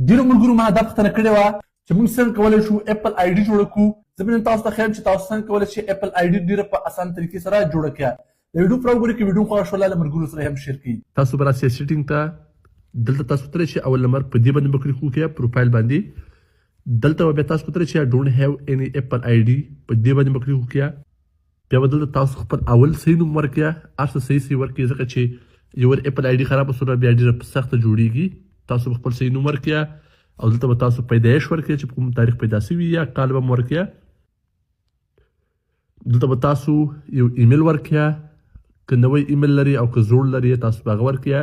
ډیرو ملګرو ما دا پوښتنه کړې وه چې موږ څنګه کولی شو اپل آی ډي جوړه کړو. زه به نن تاسو ته ښیم چې تاسو څنګه کولی شئ اپل آی ډي ډېره په اسانه طریقې سره جوړه کړئ. د ویډیو پوره وګورئ که ویډیو خوښه شوله له ملګرو سره هم شیر کړئ. تاسو به راسئ سیټینګ ته، دلته تاسو کولی شئ اول نمبر په دې باندې به کلیک وکړئ پروفایل باندې. دلته به بیا تاسو کولی شئ ډونټ هیو اني اپل آی ډي په دې باندې به کلیک وکړئ. بیا به دلته تاسو خپل اول صحیح نوم ورکړئ، هر څه صحیح ورکړئ ځکه چې یو اپل آی ډي خرابه شوله بیا ډېره سخته جوړیږي. تاسو به خپل صحیح نوم ورکړئ او دلته به تاسو پیدایش ورکړئ چې په کوم تاریخ پیدا شوي یا کال به مو ورکړئ. دلته به تاسو یو ایمیل ورکړئ، که نوی ایمیل لري او که زوړ لري تاسو به هغه ورکړئ.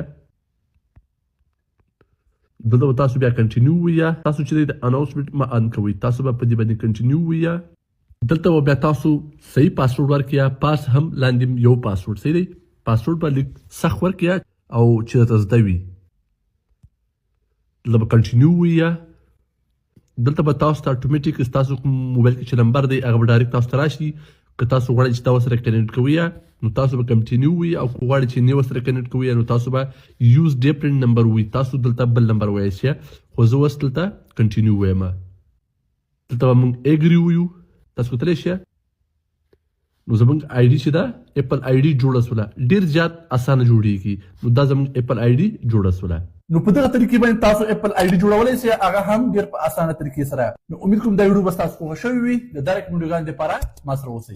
دلته به تاسو بیا کنټینیو ووایئ. تاسو چې د اناونسمنټ مه ان کوئ، تاسو به په دې باندې کنټینیو ووایئ. دلته به بیا تاسو صحیح پاسورډ ورکړئ، پاس هم لاندې یو پاسورډ صحیح دی. پاسورډ به لږ سخت ورکړئ او چې درته زده وي. دلته به کنټینیو ووایئ. دلته به تاسو ته اټومیټیک ستاسو کوم موبایل کې چې نمبر دی هغه به ډایرکټ تاسو ته راشي. که تاسو غواړئ چې دا ورسره کنیکټ کوئ نو تاسو به کنټینیو ووایئ، او که غواړئ چې نه ورسره کنیکټ کوئ نو تاسو به یوز ډیفرنټ نمبر ووایئ. تاسو دلته بل نمبر ووایئ شئ، خو زه اوس دلته کنټینیو وایم. دلته به موږ اګري ووایو. تاسو کولی شئ نو زموږ آی ډي چې ده اپل آی ډي جوړه شوله، ډېر زیات اسانه جوړیږي. نو دا زموږ اپل آی ډي جوړه شوله. نو په دغه طریقې باندې تاسو اپل آی ډي جوړولی شئ، هغه هم ډېر په اسانه طریقې سره. نو امید کوم دا ویډیو به ستاسو خوښه شوې وي. د دا رقم ویډیوګانو دپاره ما سره اوسئ.